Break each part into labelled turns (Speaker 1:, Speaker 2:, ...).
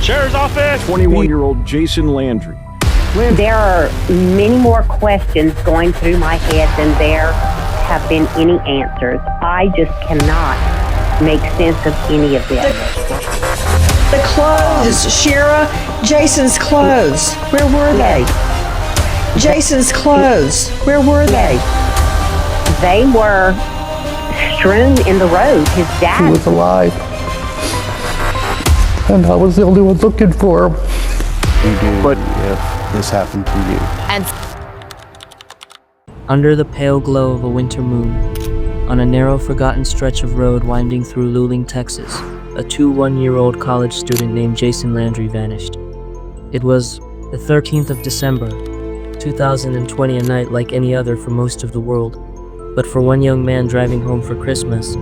Speaker 1: Sheriff's office!
Speaker 2: 21-year-old Jason Landry.
Speaker 3: There are many more questions going through my head than there have been any answers. I just cannot make sense of any of this.
Speaker 4: The clothes, Shira, Jason's clothes. Where were they? Jason's clothes. Where were they?
Speaker 3: They were strewn in the road. His dad
Speaker 5: He was alive. And I was the only one looking for him.
Speaker 6: You do
Speaker 2: But
Speaker 6: if this happened to you.
Speaker 7: And
Speaker 8: Under the pale glow of a winter moon, on a narrow forgotten stretch of road winding through Luling, Texas, a 21-year-old college student named Jason Landry vanished. It was the 13th of December, 2020, a night like any other for most of the world. But for one young man driving home for Christmas,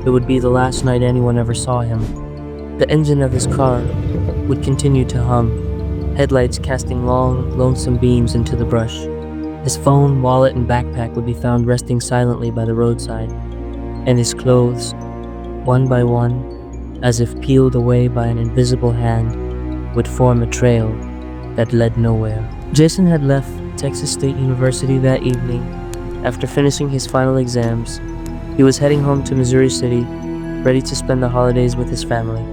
Speaker 8: it would be the last night anyone ever saw him. The engine of his car would continue to hum, headlights casting long, lonesome beams into the brush. His phone, wallet, and backpack would be found resting silently by the roadside, and his clothes, one by one, as if peeled away by an invisible hand, would form a trail that led nowhere. Jason had left Texas State University that evening. After finishing his final exams, he was heading home to Missouri City, ready to spend the holidays with his family.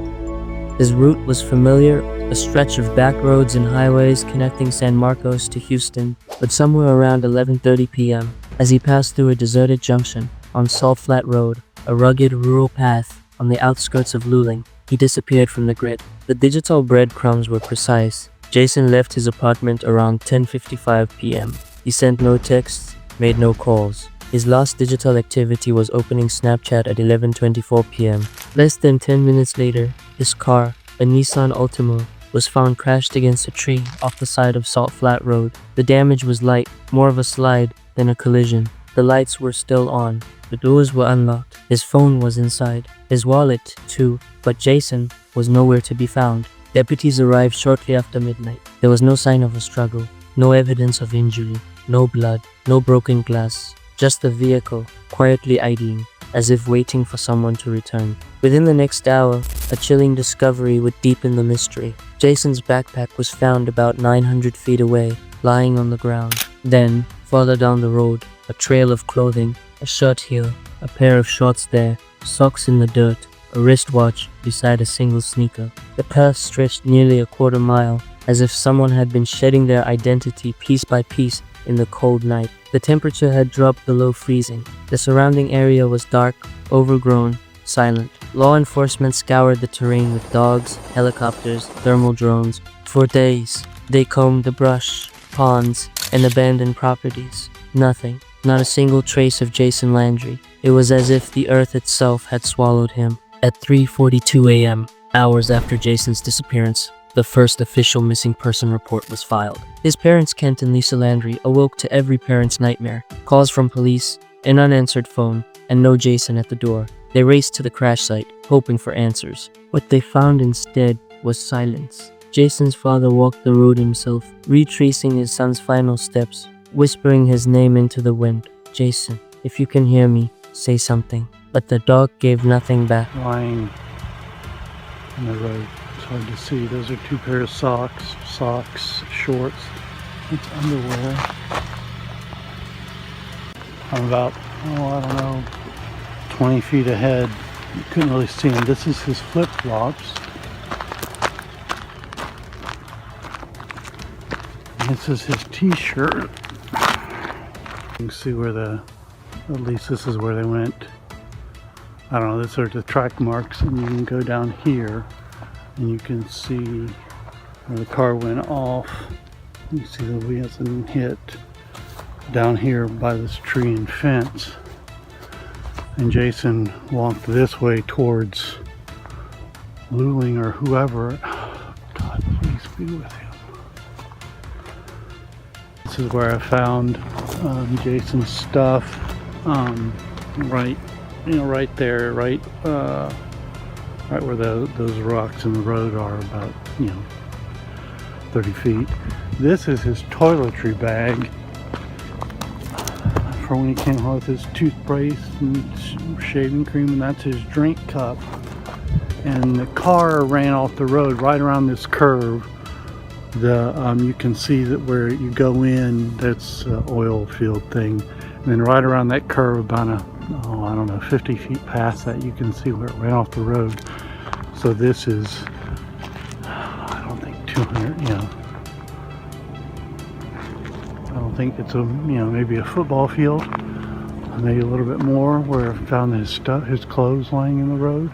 Speaker 8: His route was familiar, a stretch of back roads and highways connecting San Marcos to Houston, but somewhere around 11:30 p.m., as he passed through a deserted junction on Salt Flat Road, a rugged rural path on the outskirts of Luling, he disappeared from the grid. The digital breadcrumbs were precise. Jason left his apartment around 10:55 p.m. He sent no texts, made no calls. His last digital activity was opening Snapchat at 11:24 p.m. Less than 10 minutes later, his car, a Nissan Altima, was found crashed against a tree off the side of Salt Flat Road. The damage was light, more of a slide than a collision. The lights were still on. The doors were unlocked. His phone was inside. His wallet, too, but Jason was nowhere to be found. Deputies arrived shortly after midnight. There was no sign of a struggle, no evidence of injury, no blood, no broken glass, just the vehicle quietly idling, as if waiting for someone to return. Within the next hour, a chilling discovery would deepen the mystery. Jason's backpack was found about 900 feet away, lying on the ground. Then, farther down the road, a trail of clothing, a shirt heel, a pair of shorts there, socks in the dirt, a wristwatch beside a single sneaker. The path stretched nearly a quarter mile, as if someone had been shedding their identity piece by piece in the cold night. The temperature had dropped below freezing. The surrounding area was dark, overgrown, silent. Law enforcement scoured the terrain with dogs, helicopters, thermal drones. For days, they combed the brush, ponds, and abandoned properties. Nothing, not a single trace of Jason Landry. It was as if the earth itself had swallowed him. At 3:42 a.m., hours after Jason's disappearance, the first official missing person report was filed. His parents, Kent and Lisa Landry, awoke to every parent's nightmare. Calls from police, an unanswered phone, and no Jason at the door. They raced to the crash site, hoping for answers. What they found instead was silence. Jason's father walked the road himself, retracing his son's final steps, whispering his name into the wind. "Jason, if you can hear me, say something." But the dog gave nothing back.
Speaker 9: Lying on the road. It's hard to see. Those are two pairs of socks, shorts. It's underwear. I'm about, I don't know, 20 feet ahead. You couldn't really see him. This is his flip-flops. This is his t-shirt. You can see where at least this is where they went. I don't know, these are the track marks, and you can go down here and you can see where the car went off. You see the wheels and hit down here by this tree and fence. And Jason walked this way towards Luling or whoever. God, please be with him. This is where I found Jason's stuff. Right there, right where those rocks in the road are, about 30 feet. This is his toiletry bag for when he came home with his toothpaste and shaving cream, and that's his drink cup. and the car ran off the road right around this curve. You can see that where you go in, that's an oil field thing, and then right around that curve, about I don't know, 50 feet past that, you can see where it ran off the road. So this is, I don't think 200, I don't think it's maybe a football field, maybe a little bit more, where I found his clothes lying in the road.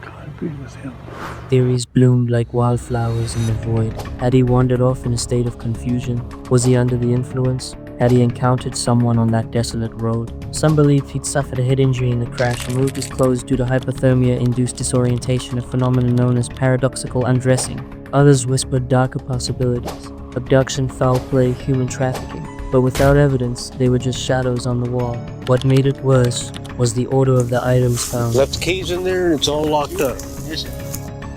Speaker 9: God be with him.
Speaker 8: Theories bloomed like wildflowers in the void. Had he wandered off in a state of confusion? Was he under the influence? Had he encountered someone on that desolate road? Some believed he'd suffered a head injury in the crash, removed his clothes due to hypothermia-induced disorientation, a phenomenon known as paradoxical undressing. Others whispered darker possibilities: abduction, foul play, human trafficking. But without evidence, they were just shadows on the wall. What made it worse was the order of the items found.
Speaker 1: Left the keys in there and it's all locked up.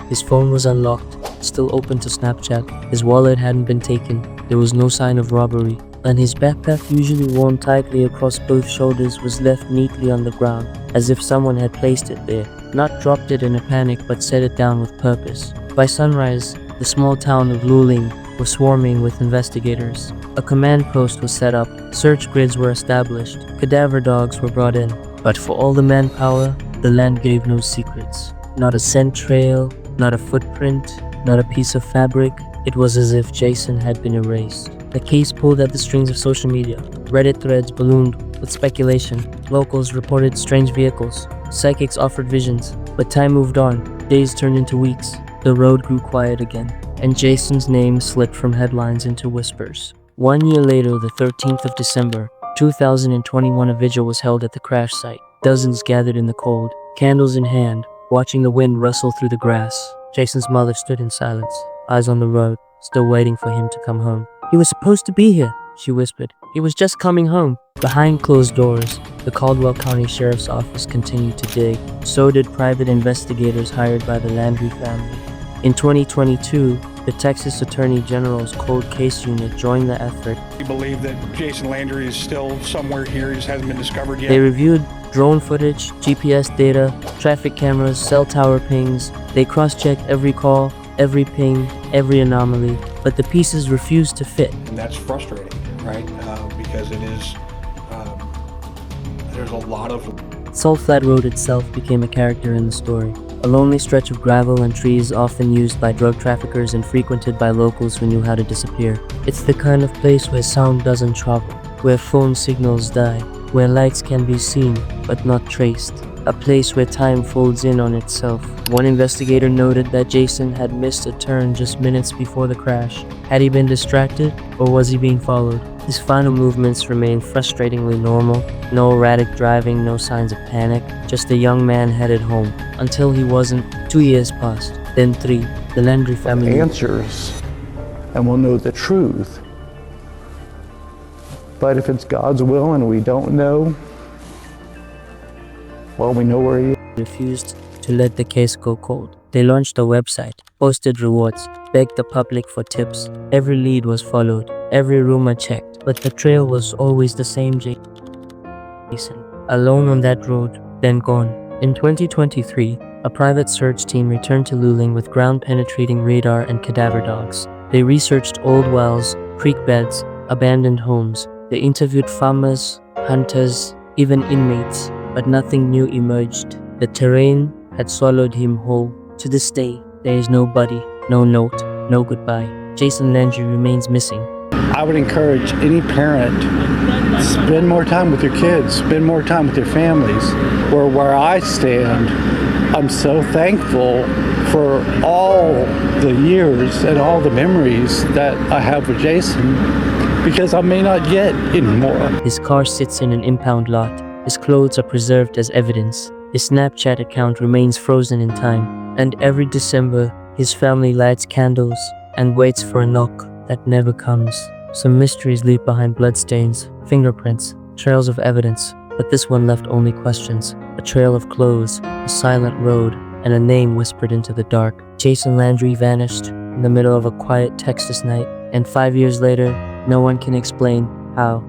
Speaker 8: His phone was unlocked, still open to Snapchat. His wallet hadn't been taken. There was no sign of robbery. And his backpack, usually worn tightly across both shoulders, was left neatly on the ground, as if someone had placed it there. Not dropped it in a panic, but set it down with purpose. By sunrise, the small town of Luling was swarming with investigators. A command post was set up, search grids were established, cadaver dogs were brought in. But for all the manpower, the land gave no secrets. Not a scent trail, not a footprint, not a piece of fabric. It was as if Jason had been erased. The case pulled at the strings of social media. Reddit threads ballooned with speculation. Locals reported strange vehicles. Psychics offered visions. But time moved on. Days turned into weeks. The road grew quiet again. And Jason's name slipped from headlines into whispers. 1 year later, the 13th of December, 2021, a vigil was held at the crash site. Dozens gathered in the cold, candles in hand, watching the wind rustle through the grass. Jason's mother stood in silence, eyes on the road, still waiting for him to come home. "He was supposed to be here," she whispered. "He was just coming home." Behind closed doors, the Caldwell County Sheriff's Office continued to dig. So did private investigators hired by the Landry family. In 2022, the Texas Attorney General's Cold Case Unit joined the effort.
Speaker 7: We believe that Jason Landry is still somewhere here. He just hasn't been discovered yet.
Speaker 8: They reviewed drone footage, GPS data, traffic cameras, cell tower pings. They cross-checked every call, every ping, every anomaly, but the pieces refused to fit.
Speaker 7: And that's frustrating, right? Because it is, there's a lot of...
Speaker 8: Salt Flat Road itself became a character in the story. A lonely stretch of gravel and trees often used by drug traffickers and frequented by locals who knew how to disappear. It's the kind of place where sound doesn't travel, where phone signals die, where lights can be seen but not traced. A place where time folds in on itself. One investigator noted that Jason had missed a turn just minutes before the crash. Had he been distracted, or was he being followed? His final movements remained frustratingly normal. No erratic driving, no signs of panic. Just a young man headed home. Until he wasn't. 2 years passed, then 3. The Landry family
Speaker 5: Answers, and we'll know the truth. But if it's God's will and we don't know, well, we know where he is.
Speaker 8: refused to let the case go cold. They launched a website, posted rewards, begged the public for tips. Every lead was followed, every rumor checked, but the trail was always the same. Jason, alone on that road, then gone. In 2023, a private search team returned to Luling with ground-penetrating radar and cadaver dogs. They researched old wells, creek beds, abandoned homes. They interviewed farmers, hunters, even inmates, but nothing new emerged. The terrain had swallowed him whole. To this day, there is no body, no note, no goodbye. Jason Landry remains missing.
Speaker 9: I would encourage any parent, spend more time with your kids, spend more time with your families. Where I stand, I'm so thankful for all the years and all the memories that I have with Jason, because I may not get any more.
Speaker 8: His car sits in an impound lot. His clothes are preserved as evidence. His Snapchat account remains frozen in time. And every December, his family lights candles and waits for a knock that never comes. Some mysteries leave behind bloodstains, fingerprints, trails of evidence, but this one left only questions. A trail of clothes, a silent road, and a name whispered into the dark. Jason Landry vanished in the middle of a quiet Texas night, and 5 years later, no one can explain how.